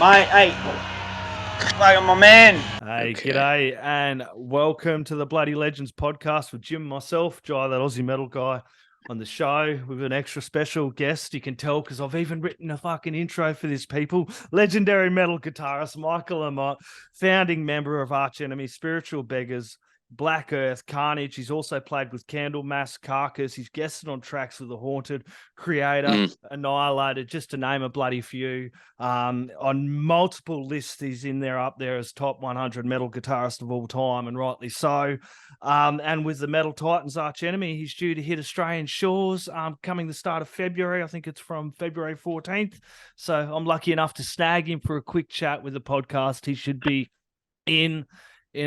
Mate, hey, like my man. Hey, Okay. g'day, and welcome to the Bloody Legends podcast with Jim and myself, Jai, that Aussie metal guy, on the show with an extra special guest. You can tell because I've even written a fucking intro for this, people. Legendary metal guitarist Michael Amott, founding member of Arch Enemy, Spiritual Beggars, Black Earth, Carnage. He's also played with Candlemass, Carcass. He's guested on tracks with The Haunted, Creator, Annihilated, just to name a bloody few. On multiple lists, he's in there, up there as top 100 metal guitarist of all time, and rightly so. And with the Metal Titans Arch Enemy, he's due to hit Australian shores coming the start of February. I think it's from February 14th. So I'm lucky enough to snag him for a quick chat with the podcast. He should be in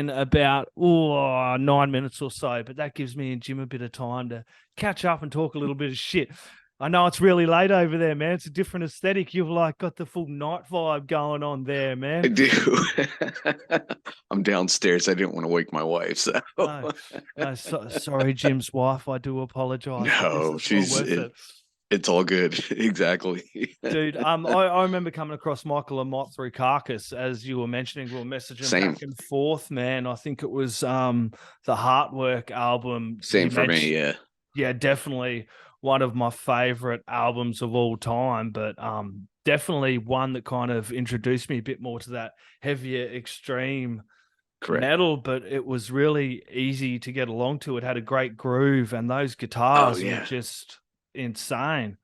about 9 minutes or so, but that gives me and Jim a bit of time to catch up and talk a little bit of shit. I know it's really late over there, man. It's a different aesthetic. You've like got the full night vibe going on there, man. I do. I'm downstairs. I didn't want to wake my wife, so. Sorry, Jim's wife. I do apologize. No, it's all good. Exactly. Dude, I remember coming across Michael Amott through Carcass, as you were mentioning. We were messaging back and forth, man. I think it was the Heartwork album. Same for me, yeah. Yeah, definitely one of my favorite albums of all time, but definitely one that kind of introduced me a bit more to that heavier extreme metal, but it was really easy to get along to. It had a great groove, and those guitars were just insane.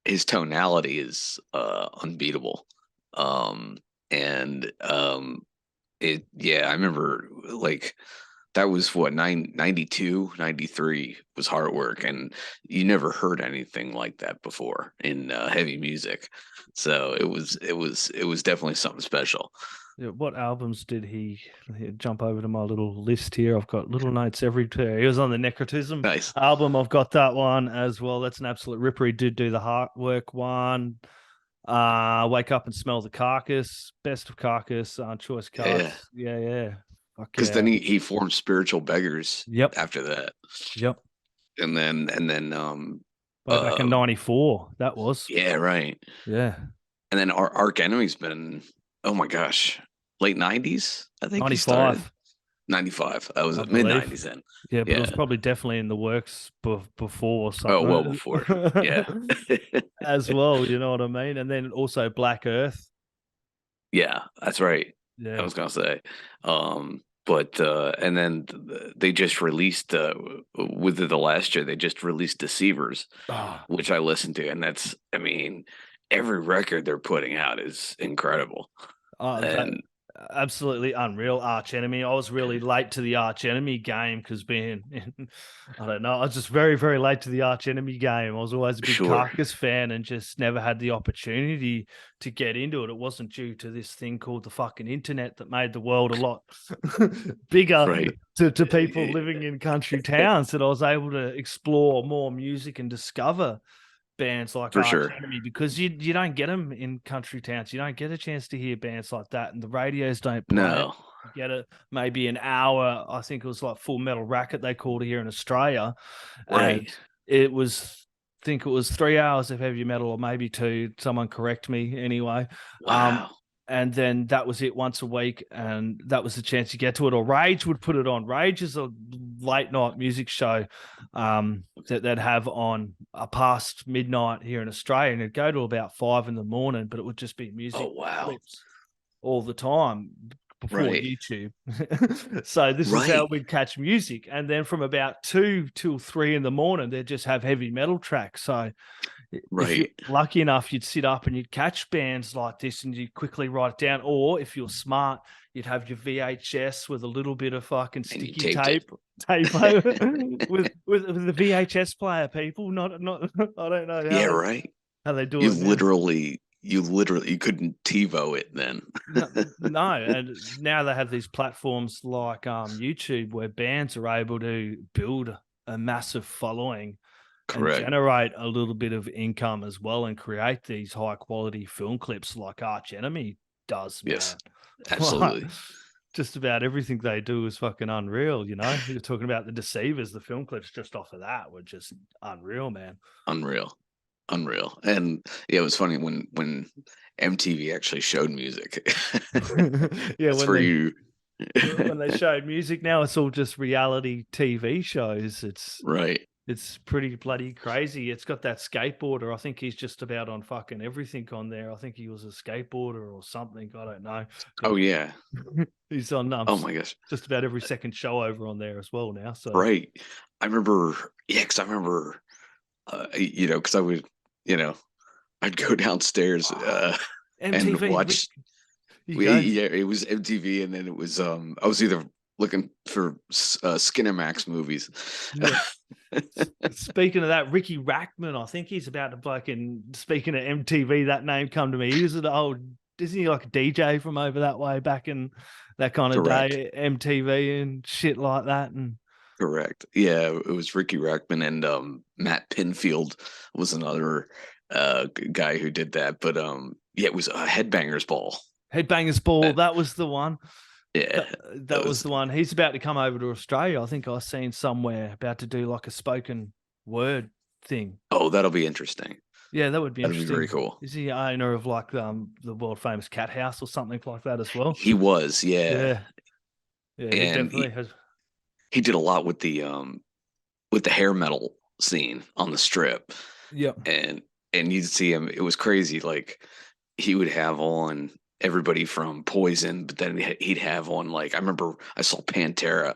His tonality is unbeatable. I remember like that was what 92, 93 was Heartwork, and you never heard anything like that before in heavy music. So it was definitely something special. Yeah, what albums did he jump over to my little list here? I've got little notes everywhere. He was on the Necrotism album. I've got that one as well. That's an absolute ripper. He did do the Heartwork one. Wake Up and Smell the Carcass, Best of Carcass, Choice Cuts. Yeah. Because then he formed Spiritual Beggars. Yep. After that. Yep. And then back in 94, that was. Yeah, right. Yeah. And then our Arch Enemy's been, oh my gosh, late 90s, I think. 95. 95. I was mid 90s then. Yeah, but it was probably definitely in the works before. Oh, well before. Yeah. As well, you know what I mean? And then also Black Earth. Yeah, that's right. Yeah. I was going to say. And then they just released, within the last year, they just released Deceivers, which I listened to. And that's, I mean, every record they're putting out is incredible. Absolutely unreal. Arch Enemy. I was really late to the Arch Enemy game because I was just very, very late to the Arch Enemy game. I was always a big Carcass fan and just never had the opportunity to get into it. It wasn't due to this thing called the fucking internet that made the world a lot bigger to people living in country towns that I was able to explore more music and discover bands like Arch Enemy, because you don't get them in country towns. You don't get a chance to hear bands like that, and the radios don't play it. You get it maybe an hour. I think it was like Full Metal Racket they called it here in Australia, and it was 3 hours of heavy metal, or maybe 2. Someone correct me anyway. Wow. And then that was it once a week, and that was the chance you get to it. Or Rage would put it on. Rage is a late night music show that they'd have on past midnight here in Australia, and it'd go to about 5 a.m, but it would just be music clips all the time before YouTube. So this is how we'd catch music. And then from about 2 till 3 a.m, they'd just have heavy metal tracks. So if you're lucky enough, you'd sit up and you'd catch bands like this and you'd quickly write it down. Or if you're smart, you'd have your VHS with a little bit of fucking sticky tape over with the VHS player, people. Not I don't know how they do it. You couldn't TiVo it then. No, and now they have these platforms like YouTube where bands are able to build a massive following and generate a little bit of income as well, and create these high quality film clips like Arch Enemy does. Yes, absolutely. Just about everything they do is fucking unreal, you know? You're talking about the Deceivers, the film clips just off of that were just unreal, man. Unreal. unreal. And yeah, it was funny when MTV actually showed music. Yeah, That's when for they you. when they showed music, now it's all just reality TV shows. Right. It's pretty bloody crazy. It's got that skateboarder. I think he's just about on fucking everything on there. I think he was a skateboarder or something. I don't know. Oh yeah. He's on Oh my gosh. just about every second show over on there as well now. So Right. I remember, yeah, because I remember, because I would, I'd go downstairs and MTV, watch. you go. Yeah, it was MTV, and then it was I was either looking for Skinamax movies. Yeah. Speaking of that, Ricky Rackman, I think he's about to fucking, speaking of MTV, that name come to me. He was an old, isn't he like a DJ from over that way back in that kind of Correct. day, MTV and shit like that? And Correct. Yeah, it was Ricky Rackman, and Matt Pinfield was another guy who did that. But yeah, it was a Headbangers Ball. Headbangers Ball, that was the one. Yeah, that was the one. He's about to come over to Australia. I think I've seen somewhere about to do like a spoken word thing. Oh, that'll be interesting. Yeah, that would be interesting. Be very cool. Is he owner of like the world famous Cat House or something like that as well? He was, yeah. Yeah, he definitely has. He did a lot with the hair metal scene on the Strip. Yep. And you'd see him. It was crazy. Like he would have on everybody from Poison, but then he'd have on, like, I remember I saw Pantera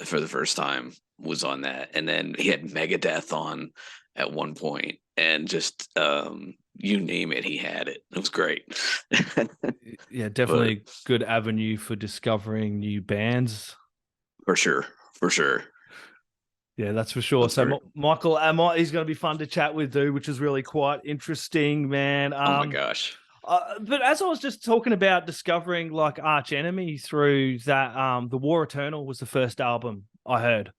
for the first time, was on that, and then he had Megadeth on at one point, and just you name it, he had it. It was great. Yeah, definitely good avenue for discovering new bands. For sure. Yeah, that's for sure. That's so Michael Amott, he's going to be fun to chat with, dude, which is really quite interesting, man. Oh my gosh. But as I was just talking about discovering like Arch Enemy through that, The War Eternal was the first album I heard.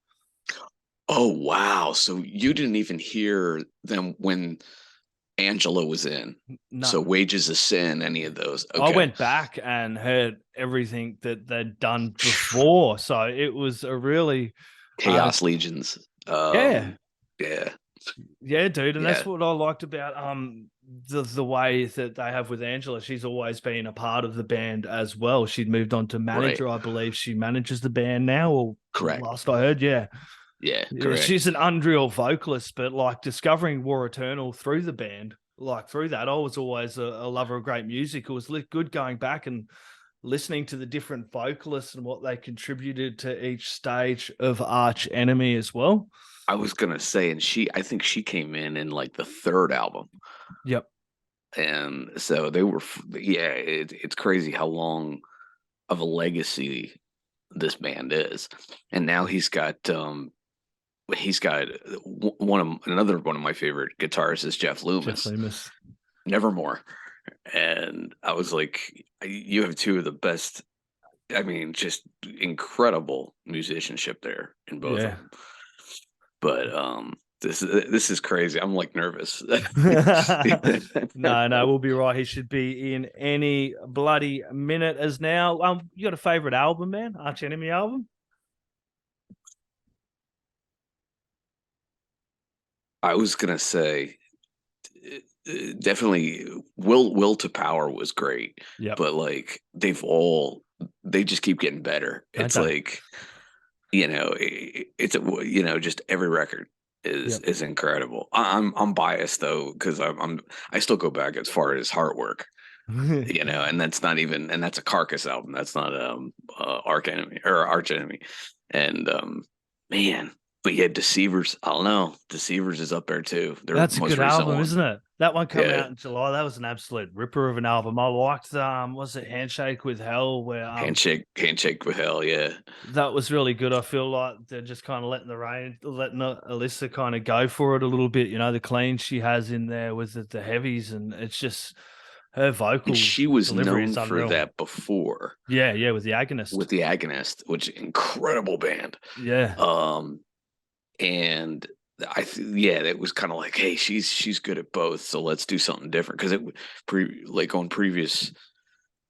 Oh, wow. So you didn't even hear them when Angela was in? No. So Wages of Sin, any of those? Okay. I went back and heard everything that they'd done before. So it was a really... Chaos Legions. Yeah, dude. And that's Yeah. what I liked about the way that they have with Angela. She's always been a part of the band as well. She'd moved on to manager, I believe. She manages the band now, or correct. Last I heard, yeah, correct. She's an unreal vocalist, but like discovering War Eternal through the band, like through that, I was always a lover of great music. It was good going back and listening to the different vocalists and what they contributed to each stage of Arch Enemy as well. I was gonna say, and I think she came in like the third album. Yep. And so they were, it's crazy how long of a legacy this band is. And now he's got one of my favorite guitarists is Jeff Loomis. Nevermore. And I was like, you have two of the best, I mean, just incredible musicianship there in both of them. But this is crazy. I'm like nervous. No, we'll be right. He should be in any bloody minute as now. You got a favorite album, man? Arch Enemy album? I was gonna say definitely Will to Power was great. Yeah, but like they just keep getting better. It's like, it's just every record is incredible. I'm biased though, because I still go back as far as Heartwork, and that's not even, and that's a Carcass album. That's not Arch Enemy, and man. But yeah, Deceivers, I don't know. Deceivers is up there too. That's a good album, isn't it? That one came out in July. That was an absolute ripper of an album. I liked was it Handshake with Hell? Where Handshake with Hell, yeah. That was really good. I feel like they're just kind of letting Alyssa kind of go for it a little bit. The clean she has in there with the heavies, and it's just her vocal. And she was known for that before. Yeah, with the Agonist. Which incredible band. Yeah. And it was kind of like, hey, she's good at both, so let's do something different. Because like on previous,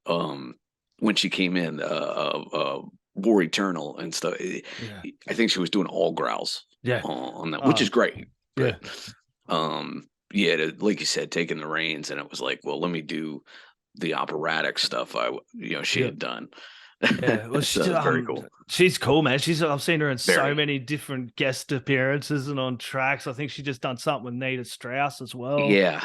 when she came in, War Eternal and stuff, I think she was doing all growls, on that, which is great. Yeah. like you said, taking the reins, and it was like, well, let me do the operatic stuff she had done. Yeah, well, So it's very cool. She's cool, man. I've seen her in so Very. many different guest appearances and on tracks. I think she just done something with Nita Strauss as well. Yeah.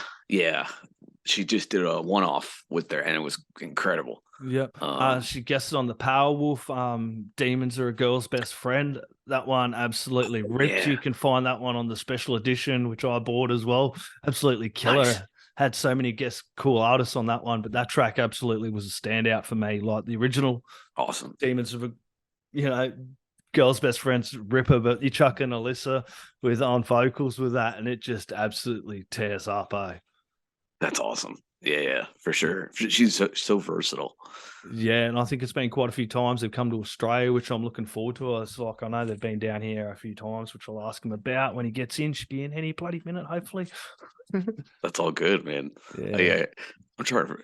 She just did a one-off with there, and it was incredible. Yep. She guested on the Powerwolf. Demons Are a Girl's Best Friend. That one absolutely ripped. Yeah. You can find that one on the special edition, which I bought as well. Absolutely killer. Nice. Had so many cool artists on that one, but that track absolutely was a standout for me. Like the original, awesome. Demons of a, Girl's Best Friend's ripper, but you chuck in Alyssa on vocals with that, and it just absolutely tears up. That's awesome. Yeah, for sure. She's so versatile. Yeah, and I think it's been quite a few times they've come to Australia, which I'm looking forward to. It's like I know they've been down here a few times, which I'll ask him about when he gets in. Should be in any bloody minute, hopefully. That's all good, man. Yeah. I'm trying to.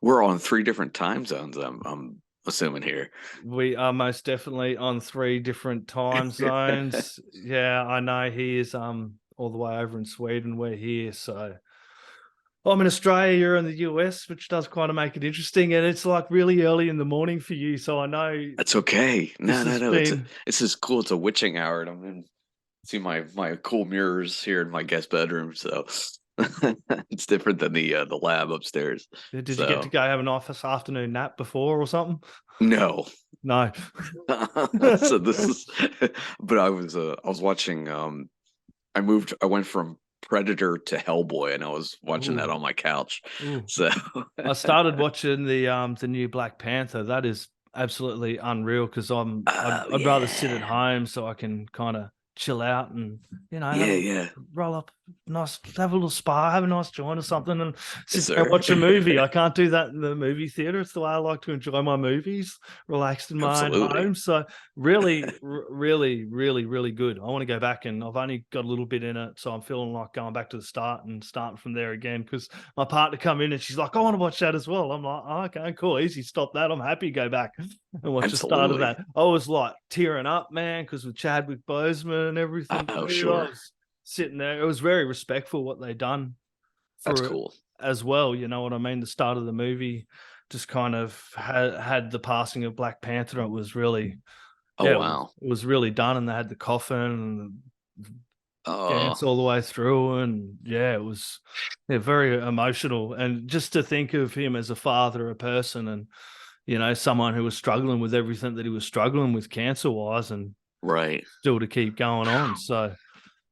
We're on 3 different time zones. I'm assuming here. We are most definitely on 3 different time zones. Yeah, I know he is all the way over in Sweden. We're here, so. I'm in Australia, you're in the US, which does kind of make it interesting. And it's like really early in the morning for you. So I know. That's okay. No. Been... It's as cool. It's a witching hour. And I'm going to see my cool mirrors here in my guest bedroom. So it's different than the lab upstairs. Did you get to go have a nice afternoon nap before or something? No. So this is, but I was watching, I went from Predator to Hellboy, and I was watching that on my couch. So I started watching the new Black Panther. That is absolutely unreal because I'd rather sit at home so I can kind of chill out and roll up, have a little spa, have a nice joint or something, and sit there and watch a movie. I can't do that in the movie theater. It's the way I like to enjoy my movies, relaxed in my own home. So really, really, really, really good. I want to go back, and I've only got a little bit in it, so I'm feeling like going back to the start and starting from there again. Because my partner come in and she's like, "I want to watch that as well." I'm like, "Oh, okay, cool, easy, stop that. I'm happy to go back and watch the start of that." I was like tearing up, man, because with Chadwick Boseman and everything. Oh, sure. I was sitting there. It was very respectful what they done. That's cool as well. You know what I mean? The start of the movie just kind of had the passing of Black Panther. It was really, wow, it was really done, and they had the coffin and the dance all the way through, and it was very emotional. And just to think of him as a father, a person, and someone who was struggling with everything that he was struggling with cancer wise, and right, still to keep going on. So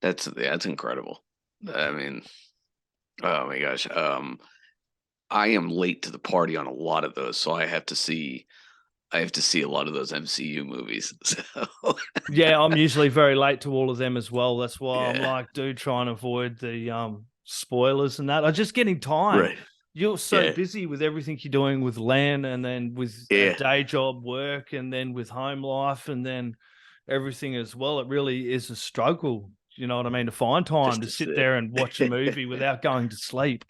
that's incredible. I mean, oh my gosh. I am late to the party on a lot of those, so I have to see a lot of those MCU movies. So yeah, I'm usually very late to all of them as well. That's why I'm like, dude, trying to avoid the spoilers and that. I'm just getting time. Right. You're so busy with everything you're doing with Len, and then with day job work, and then with home life, and then everything as well. It really is a struggle, you know what I mean, to find time to sit there and watch a movie without going to sleep.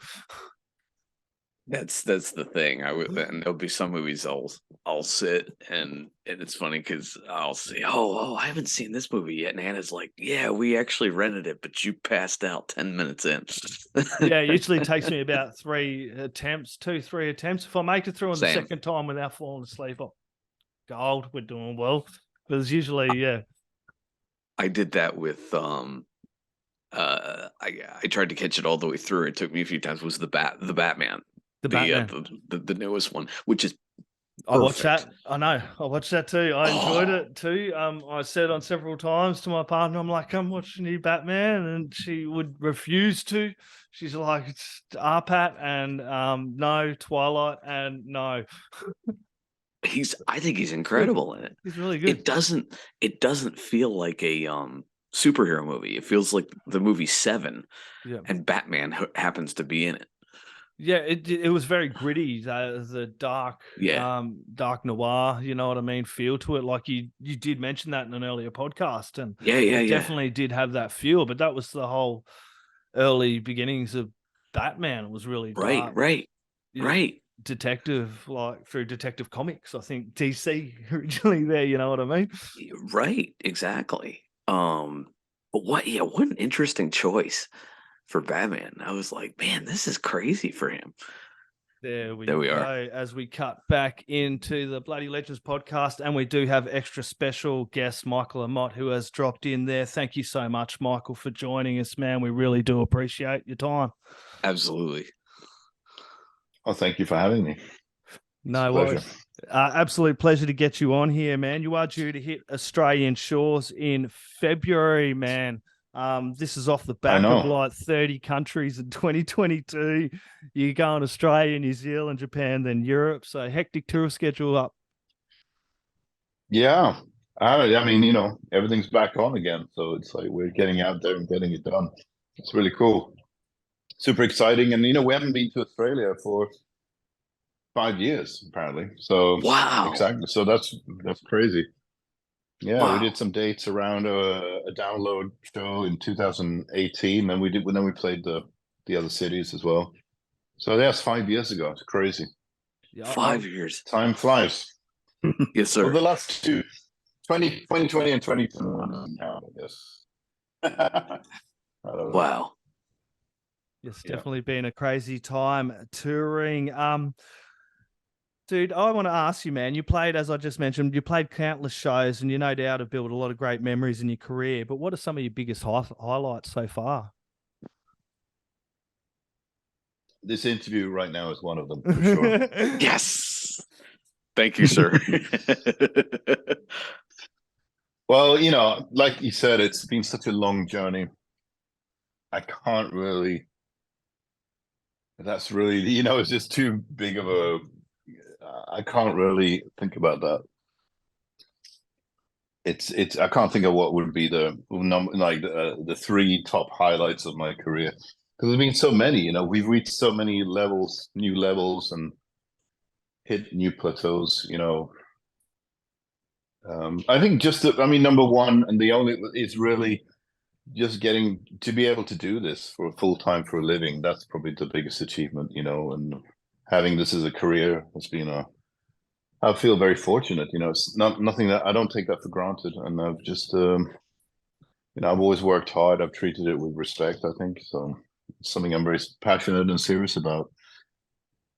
That's the thing. And there'll be some movies I'll sit and it's funny because I'll say, oh, I haven't seen this movie yet, and Anna's like, yeah, we actually rented it, but you passed out 10 minutes in. Yeah, it usually takes me about 3 attempts. If I make it through on the second time without falling asleep, gold, we're doing well. But it's usually I did that with I tried to catch it all the way through. It took me a few times. Was the Batman. The newest one, which is perfect. I watched that. I know. I watched that too. I enjoyed it too. I said on several times to my partner, I'm like, I'm watching new Batman, and she would refuse to. She's like, it's RPAT and no, Twilight and no. I think he's incredible in it. He's really good. It doesn't feel like a superhero movie. It feels like the movie Seven, and Batman happens to be in it. Yeah, it was very gritty, the dark, dark noir, you know what I mean, feel to it. Like you did mention that in an earlier podcast, and definitely did have that feel. But that was the whole early beginnings of Batman. It was really dark, right. Detective, like through Detective Comics, I think DC originally there. You know what I mean? Right, exactly. But what an interesting choice for Batman. I was like, man, this is crazy for him. There we There we go. are. As we cut back into the Bloody Legends podcast, and we do have extra special guest Michael Amott, who has dropped in there. Thank you so much, Michael, for joining us, man. We really do appreciate your time. Absolutely. Oh, thank you for having me. No Pleasure. worries. Absolute pleasure to get you on here, man. You are due to hit Australian shores in February, man. This is off the back of like 30 countries in 2022. You go in Australia, New Zealand, Japan, then Europe. So hectic tour schedule up. Yeah. I mean, you know, everything's back on again. So it's like we're getting out there and getting it done. It's really cool. Super exciting. And, you know, we haven't been to Australia for 5 years, apparently. So Wow. Exactly. So that's crazy. Yeah, Wow. we did some dates around a download show in 2018, and we played the other cities as well. So that's 5 years ago. It's crazy. Yeah, 5 years. Time flies. Yes, sir. Well, the last two, 2020 and 2021 now, I guess. I don't know. Wow. It's Yeah. definitely been a crazy time touring. Dude, I want to ask you, man, you played, as I just mentioned, you played countless shows, and you no doubt have built a lot of great memories in your career. But what are some of your biggest highlights so far? This interview right now is one of them, for sure. Yes. Thank you, sir. Well, you know, like you said, it's been such a long journey. I can't really, that's really, you know, it's just too big of a, I can't really think about that. I can't think of what would be the number, like the three top highlights of my career. Because there's been so many, you know, we've reached so many levels, new levels, and hit new plateaus, you know. I think I mean, number one, and the only, is really just getting to be able to do this for full time for a living. That's probably the biggest achievement, you know, and having this as a career has been I feel very fortunate, you know. It's nothing that I don't take that for granted, and I've just, you know, I've always worked hard. I've treated it with respect, I think. So it's something I'm very passionate and serious about.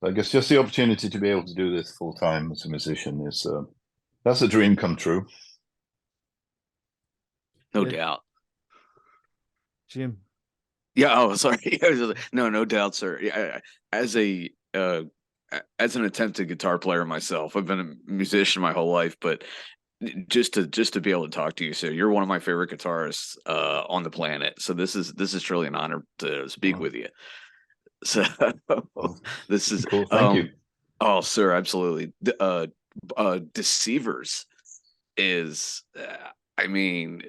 I guess just the opportunity to be able to do this full time as a musician is, that's a dream come true. No Yeah. doubt. Jim. Yeah. Oh, sorry. No doubt, sir. Yeah, as an attempted guitar player myself, I've been a musician my whole life, but just to be able to talk to you, sir, you're one of my favorite guitarists on the planet. So this is truly an honor to speak with you. So this is cool. Thank you. Oh, sir, absolutely. Deceivers is, I mean,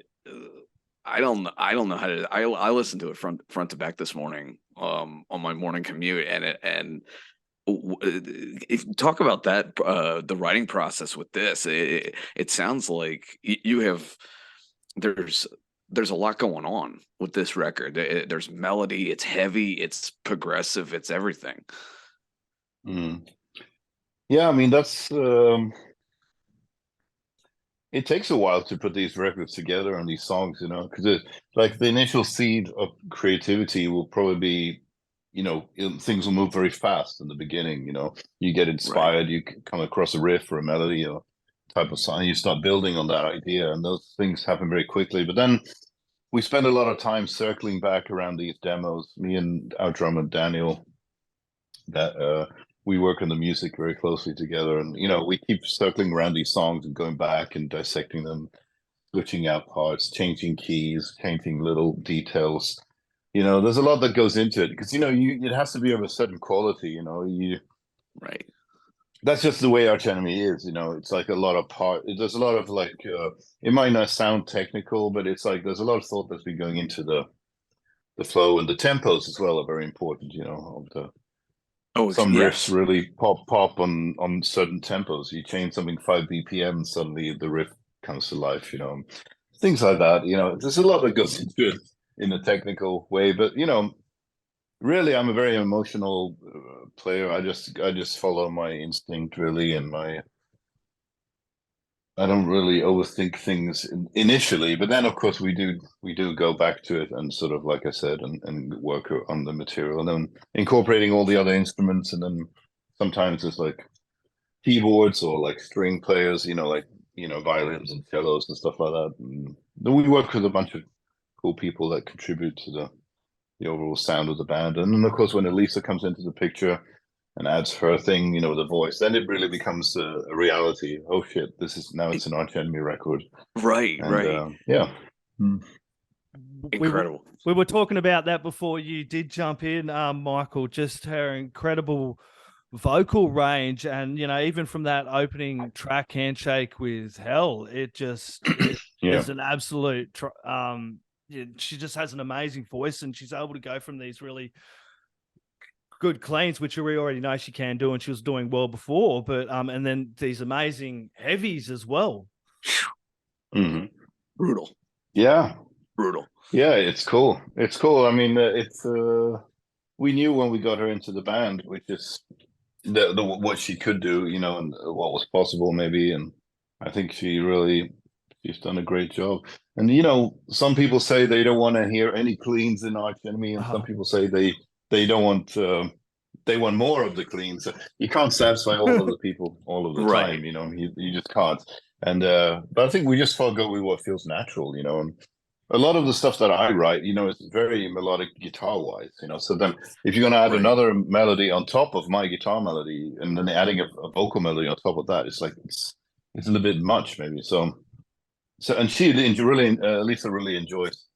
I don't know how to. I listened to it front to back this morning on my morning commute, and if talk about that the writing process with this, it sounds like you have there's a lot going on with this record. There's melody, it's heavy, it's progressive, it's everything. Yeah, I mean, that's it takes a while to put these records together and these songs, you know, because like the initial seed of creativity will probably be, you know, things will move very fast in the beginning. You know, you get inspired, you come across a riff or a melody or type of song, you start building on that idea, and those things happen very quickly. But then we spend a lot of time circling back around these demos. Me and our drummer Daniel, that we work on the music very closely together, and you know, we keep circling around these songs and going back and dissecting them, switching out parts, changing keys, changing little details. You know, there's a lot that goes into it because, you know, it has to be of a certain quality, you know. Right. That's just the way Arch Enemy is, you know. It's like a lot of there's a lot of like it might not sound technical, but it's like there's a lot of thought that's been going into the flow, and the tempos as well are very important, you know. Some riffs really pop on certain tempos. You change something 5 BPM and suddenly the riff comes to life, you know. Things like that, you know. There's a lot that goes into it in a technical way, but you know, really, I'm a very emotional player. I just follow my instinct, really, and I don't really overthink things initially, but then of course we do go back to it and sort of like I said and work on the material and then incorporating all the other instruments and then sometimes it's like keyboards or like string players, like violins and cellos and stuff like that. And then we work with a bunch of cool people that contribute to the overall sound of the band. And then of course when Elisa comes into the picture and adds her thing, the voice, then it really becomes a reality. Oh shit, it's an Arch Enemy record. Right, And, right. yeah. Incredible. We were talking about that before you did jump in, Michael, just her incredible vocal range. And, even from that opening track, Handshake with Hell, it just is an absolute, she just has an amazing voice and she's able to go from these really good cleans, which we already know she can do, and she was doing well before, but and then these amazing heavies as well. Mm-hmm. Brutal. Yeah. Brutal. Yeah, it's cool. It's cool. I mean, we knew when we got her into the band, which is the what she could do, and what was possible maybe, and I think she's done a great job. And some people say they don't want to hear any cleans in Arch Enemy, and some people say they don't want they want more of the cleans. So you can't satisfy all of the people all of the Right. time, you just can't. And but I think we just go with what feels natural, and a lot of the stuff that I write, is very melodic guitar wise, so then if you're going to add another melody on top of my guitar melody and then adding a vocal melody on top of that, it's like it's a little bit much maybe. So and she really Lisa really enjoys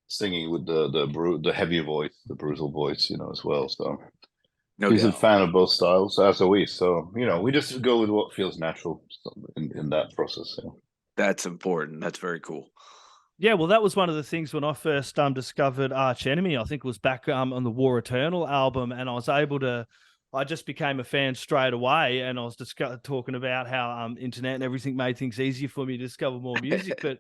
singing with the heavier voice, the brutal voice, as well. So she's a fan of both styles, as are we. So we just go with what feels natural in that process. Yeah. That's important. That's very cool. Yeah, well, that was one of the things when I first discovered Arch Enemy. I think it was back on the War Eternal album, and I just became a fan straight away. And I was talking about how internet and everything made things easier for me to discover more music. But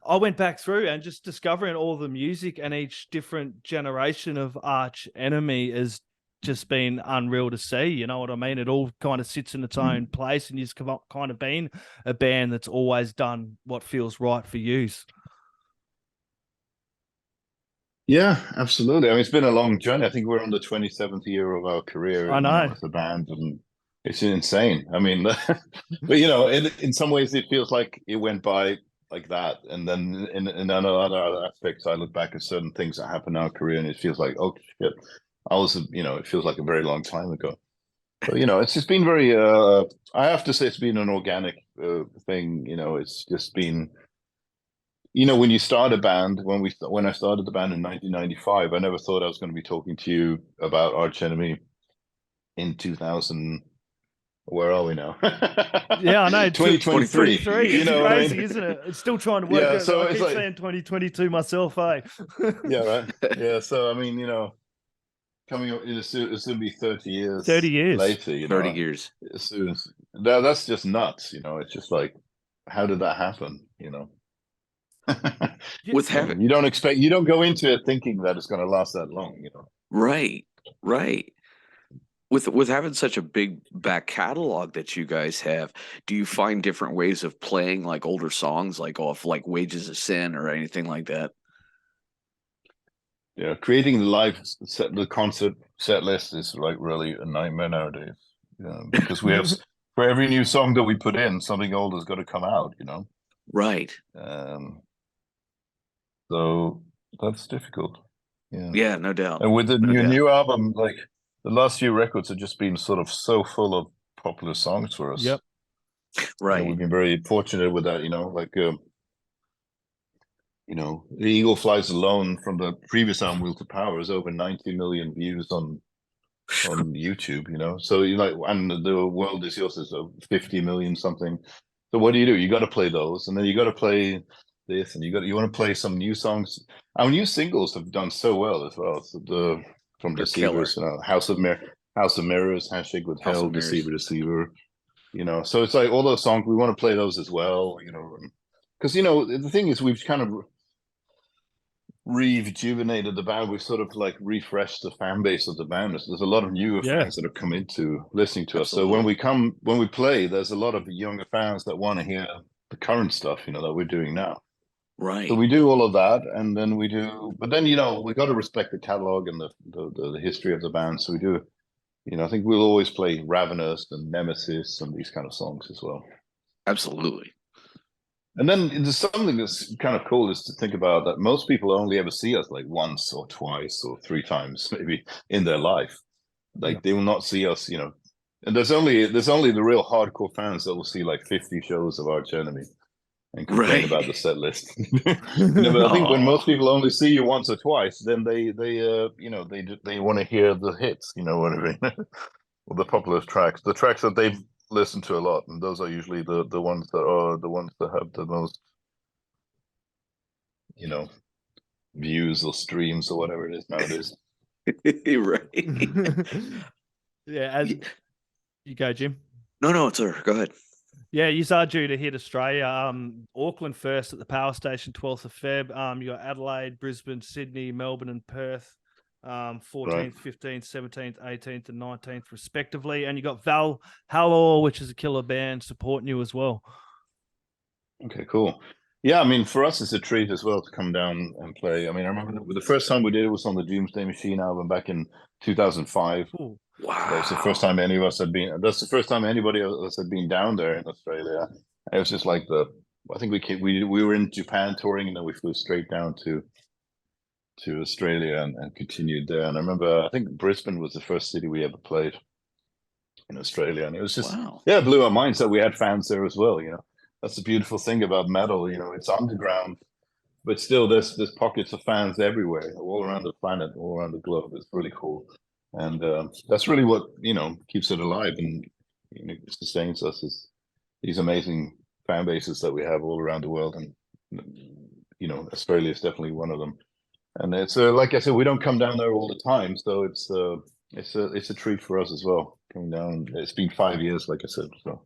I went back through and just discovering all the music and each different generation of Arch Enemy has just been unreal to see. You know what I mean? It all kind of sits in its own place, and you've kind of been a band that's always done what feels right for you. Yeah, absolutely. I mean, it's been a long journey. I think we're on the 27th year of our career, I know. as a band, and it's insane. I mean, but in some ways, it feels like it went by like that, and then in other aspects, I look back at certain things that happened in our career, and it feels like, oh shit, it feels like a very long time ago. But it's just been very. I have to say, it's been an organic thing. It's just been. When you start a band, when I started the band in 1995, I never thought I was going to be talking to you about Arch Enemy in 2000. Where are we now? Yeah, I know. 2023. 2023. It's crazy, isn't it? It's still trying to work out. So I keep saying 2022 myself, eh? Yeah, right. Yeah, so I mean, coming up, it's going to be 30 years. 30 years later. 30 years. As soon as that's just nuts. It's just like, how did that happen? With having you don't go into it thinking that it's going to last that long, Right. With having such a big back catalog that you guys have, do you find different ways of playing like older songs, like off like Wages of Sin or anything like that? Yeah, creating the concert set list is like really a nightmare nowadays. Because we have for every new song that we put in, something old has got to come out. Right. So that's difficult. Yeah, no doubt. And with the new album, like the last few records have just been sort of so full of popular songs for us. Yep. Right. We've been very fortunate with that. Like The Eagle Flies Alone from the previous album, Will to Power, is over 90 million views on YouTube. So and The World Is Yours is 50 million something. So what do? You got to play those, and then you got to play this, and you want to play some new songs. Our new singles have done so well as well. So from Deceivers, House of Mirrors, Handshake with Hell, Deceiver. So it's like all those songs, we want to play those as well. Because the thing is, we've kind of rejuvenated the band. We've sort of like refreshed the fan base of the band. There's a lot of newer fans that have come into listening to us. So when we play, there's a lot of younger fans that want to hear the current stuff, you know, that we're doing now. Right. So we do all of that, and then we do, but then, you know, we got to respect the catalog and the history of the band. So we do, you know, I think we'll always play Ravenous and Nemesis and these kind of songs as well. Absolutely. And then there's something that's kind of cool is to think about that most people only ever see us like once or twice or three times maybe in their life. Like they will not see us, you know. And there's only the real hardcore fans that will see like 50 shows of Arch Enemy and complain about the set list. You know, but I think when most people only see you once or twice, then they you know, they want to hear the hits, you know what I mean? Or the popular tracks, the tracks that they've listened to a lot, and those are usually the ones that have the most, you know, views or streams or whatever it is nowadays. Right. Yeah, and you go, Jim. No, sir. Go ahead. Yeah, you are due to hit Australia. Auckland first at the Powerstation, 12th of Feb. You got Adelaide, Brisbane, Sydney, Melbourne, and Perth, 14th, Right. 15th, 17th, 18th, and 19th, respectively. And you got Valhalla, which is a killer band, supporting you as well. Okay, cool. Yeah, I mean, for us, it's a treat as well to come down and play. I mean, I remember the first time we did it was on the Doomsday Machine album back in 2005. Ooh. Wow. That was the first time any of us had been. That's the first time anybody else had been down there in Australia. It was just like I think we were in Japan touring, and then we flew straight down to Australia and continued there. And I remember, I think Brisbane was the first city we ever played in Australia, and it was just it blew our minds that we had fans there as well. You know, that's the beautiful thing about metal. You know, it's underground, but still there's pockets of fans everywhere, all around the planet, all around the globe. It's really cool. And that's really what, you know, keeps it alive and, you know, sustains us, is these amazing fan bases that we have all around the world. And, you know, Australia is definitely one of them. And it's like I said, we don't come down there all the time, so it's a treat for us as well coming down. It's been 5 years, like I said, so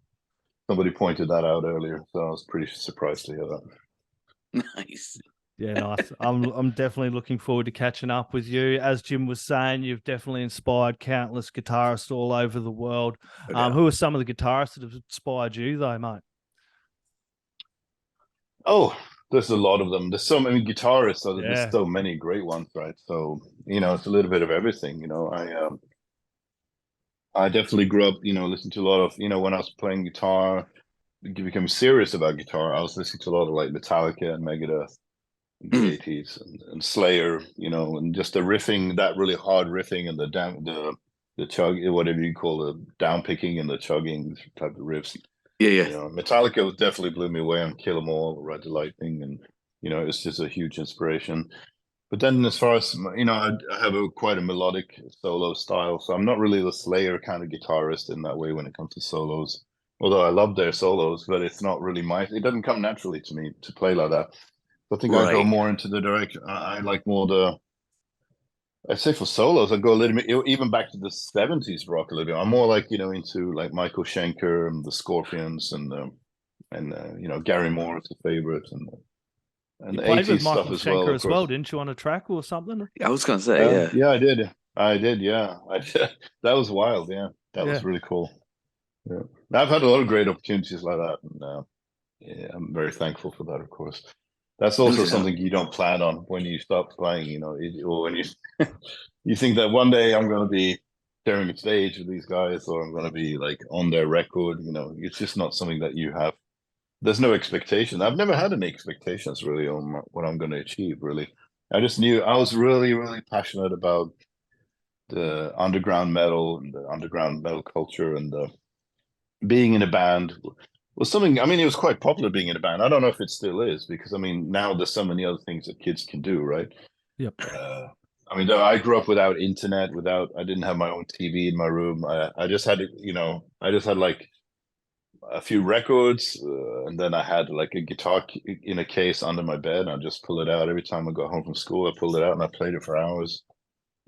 somebody pointed that out earlier, so I was pretty surprised to hear that. Nice. Yeah, nice. I'm definitely looking forward to catching up with you. As Jim was saying, you've definitely inspired countless guitarists all over the world. Who are some of the guitarists that have inspired you, though, mate? Oh, there's a lot of them. There's so many guitarists. So there's so many great ones, right? So, you know, it's a little bit of everything. You know, I definitely grew up, you know, listening to a lot of, you know, when I was playing guitar, becoming serious about guitar, I was listening to a lot of like Metallica and Megadeth in the 80s and Slayer, you know, and just the riffing, that really hard riffing and the chug, whatever you call the down picking and the chugging type of riffs. Yeah. You know, Metallica definitely blew me away on Kill 'Em All, Ride the Lightning, and, you know, it's just a huge inspiration. But then as far as, you know, I have quite a melodic solo style, so I'm not really the Slayer kind of guitarist in that way when it comes to solos. Although I love their solos, but it's not really it doesn't come naturally to me to play like that. I think I go more into the direction. I like more I'd say for solos, I go a little bit, even back to the 70s rock a little bit. I'm more like, you know, into like Michael Schenker and the Scorpions and you know, Gary Moore is a favorite, and You the played 80s with stuff Michael as well. Schenker as well, didn't you, on a track or something? I was gonna say, Yeah, I did. Yeah, I did. That was wild. Yeah, that was really cool. Yeah, I've had a lot of great opportunities like that, and yeah, I'm very thankful for that. Of course, that's also something you don't plan on when you start playing. You know, or when you you think that one day I'm going to be sharing a stage with these guys, or I'm going to be like on their record. You know, it's just not something that you have. There's no expectation. I've never had any expectations really on what I'm going to achieve. Really, I just knew I was really, really passionate about the underground metal and the underground metal culture, and being in a band was something. I mean, it was quite popular being in a band. I don't know if it still is, because I mean, now there's so many other things that kids can do, right? Yep. I mean, I grew up without internet, I didn't have my own TV in my room. I just had, you know, like a few records, and then I had like a guitar in a case under my bed. And I just pull it out every time I got home from school. I pulled it out and I played it for hours.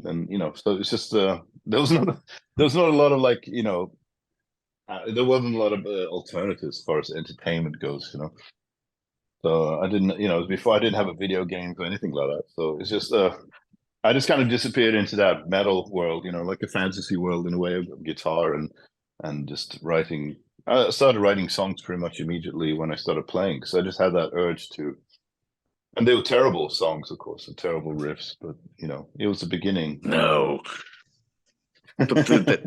And, you know, so it's just there was not a lot of like, you know, there wasn't a lot of alternatives as far as entertainment goes, you know. So I didn't, you know, before I didn't have a video games or anything like that. So it's just I just kind of disappeared into that metal world, you know, like a fantasy world in a way of guitar and just writing I started writing songs pretty much immediately when I started playing because I just had that urge to. And they were terrible songs, of course, and terrible riffs, but it was the beginning. No. But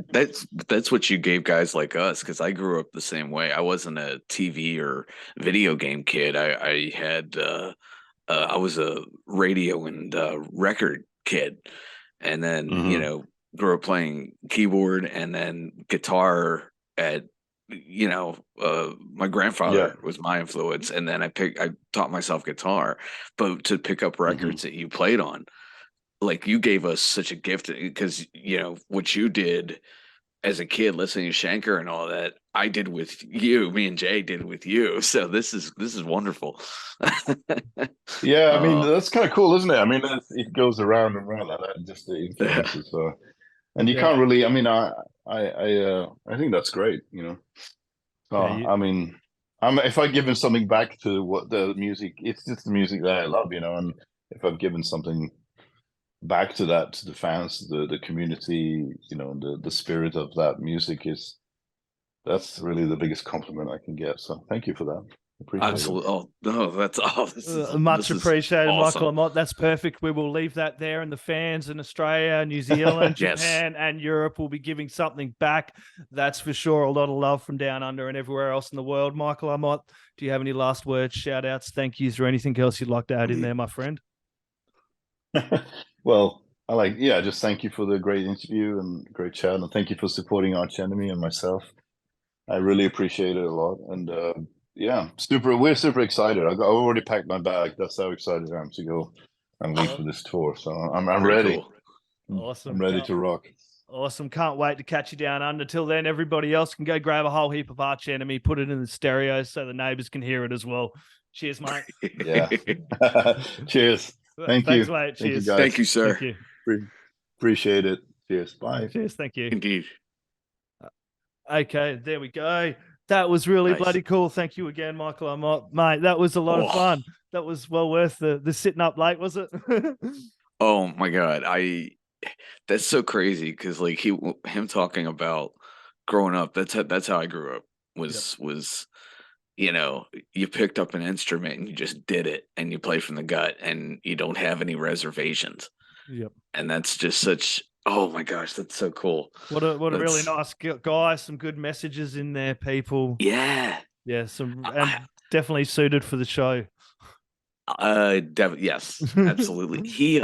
that's what you gave guys like us, because I grew up the same way. I wasn't a TV or video game kid. I had I was a radio and record kid, and then grew up playing keyboard and then guitar at my grandfather was my influence, and then I taught myself guitar, but to pick up records that you played on. Like, you gave us such a gift, because what you did as a kid listening to Shanker and all that, I did with you. Me and Jay did with you. So this is wonderful. Yeah, I mean, that's kind of cool, isn't it? I mean, it goes around and around like that, just the influences. And you can't really. I mean, I think that's great. I mean, if I've given something back to what the music, it's just the music that I love, and if I've given something back to that, to the fans, the community, the spirit of that music, that's really the biggest compliment I can get. So thank you for that. Absolutely. Oh no, that's all. Much appreciated, awesome. Michael Amott. That's perfect. We will leave that there, and the fans in Australia, New Zealand, Japan, and Europe will be giving something back. That's for sure. A lot of love from down under and everywhere else in the world. Michael Amott, do you have any last words, shout outs, thank yous, or anything else you'd like to add in there, my friend? Well, just thank you for the great interview and great chat, and thank you for supporting Arch Enemy and myself. I really appreciate it a lot, and we're super excited. I've already packed my bag. That's how excited I am to go and leave for this tour. So I'm ready. Cool. Awesome. I'm ready to rock. Awesome. Can't wait to catch you down under. Till then, everybody else can go grab a whole heap of Arch Enemy, put it in the stereo so the neighbors can hear it as well. Cheers, mate. Yeah. Cheers. Thanks, you. Mate. Cheers. Thank you, sir. Thank you. Appreciate it. Cheers. Bye. Cheers. Thank you. Indeed. Okay, there we go. That was really bloody cool. Thank you again, Michael Amott. Mate, that was a lot of fun. That was well worth the sitting up late, was it? Oh my God. That's so crazy, because like him talking about growing up, that's how I grew up. Was you picked up an instrument and you just did it, and you play from the gut, and you don't have any reservations. Yep. And that's just such, oh my gosh, that's so cool. What a really nice guy. Some good messages in there, people. Yeah. Yeah, definitely suited for the show. Yes, absolutely.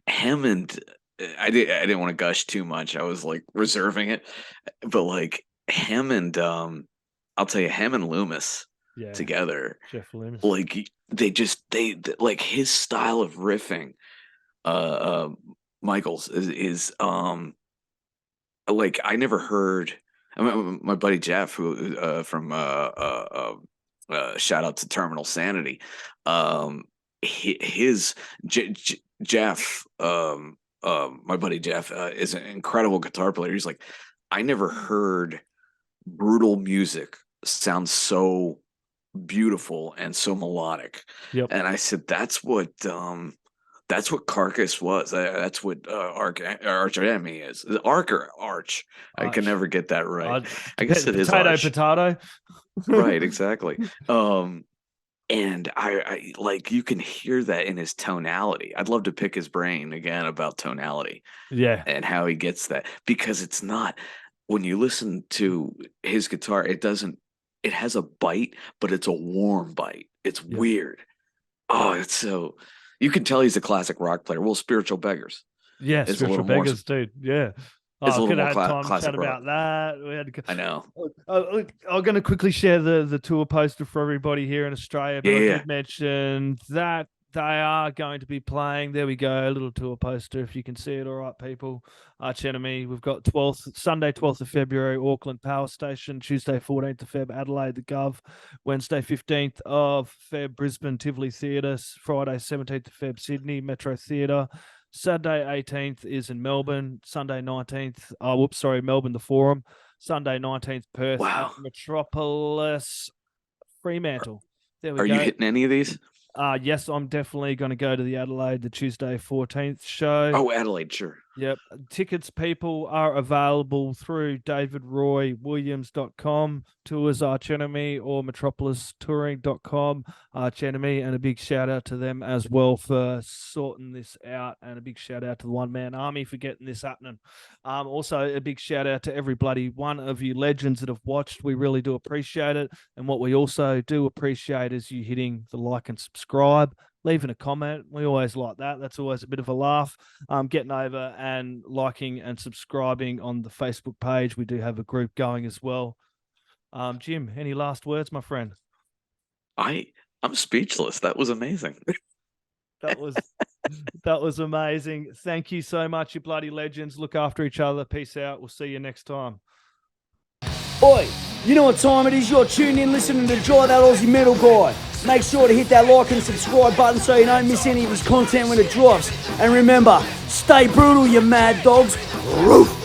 Hammond, I didn't want to gush too much. I was like reserving it, but like Hammond, I'll tell you, Hammond Loomis together, Jeff Loomis, like they like his style of riffing, Michael's is like, I never heard. I mean, my buddy Jeff, who from shout out to Terminal Sanity, Jeff, my buddy Jeff, is an incredible guitar player. He's like, I never heard brutal music sound so beautiful and so melodic. Yep. And I said, that's what Carcass was. That's what Arch Enemy is. Arch. I can never get that right. I guess it is potato. Right, exactly. And I like, you can hear that in his tonality. I'd love to pick his brain again about tonality. Yeah. And how he gets that, because it's not, when you listen to his guitar, it has a bite, but it's a warm bite. It's weird. Oh, it's so, you can tell he's a classic rock player. Well, Spiritual Beggars. Yeah, Spiritual Beggars, dude. Yeah. It's a little more time classic chat about that. I know. I'm going to quickly share the tour poster for everybody here in Australia. But I did mention that they are going to be playing. There we go. A little tour poster, if you can see it. All right, people. Arch Enemy. We've got Sunday, 12th of February, Auckland Powerstation. Tuesday, 14th of Feb, Adelaide, the Gov. Wednesday, 15th of Feb, Brisbane, Tivoli Theatre. Friday, 17th of Feb, Sydney, Metro Theatre. Saturday 18th is in Melbourne. Sunday 19th. Melbourne, the Forum. Sunday 19th, Perth. Wow. Metropolis, Fremantle. There we go. Are you hitting any of these? Yes, I'm definitely going to go to the Adelaide, the Tuesday 14th show. Oh, Adelaide, sure. Yep. Tickets, people, are available through davidroywilliams.com, Tours Arch Enemy, or metropolistouring.com, Arch Enemy. And a big shout out to them as well for sorting this out. And a big shout out to the One Man Army for getting this happening. Also, a big shout out to every bloody one of you legends that have watched. We really do appreciate it. And what we also do appreciate is you hitting the like and subscribe, leaving a comment. We always like that. That's always a bit of a laugh. Getting over and liking and subscribing on the Facebook page. We do have a group going as well. Jim, any last words, my friend? I'm speechless. That was amazing. That was amazing. Thank you so much, you bloody legends. Look after each other. Peace out. We'll see you next time. Oi, you know what time it is? You're tuned in listening to Jai That Aussie Metal Guy. Make sure to hit that like and subscribe button so you don't miss any of his content when it drops. And remember, stay brutal, you mad dogs. Roof!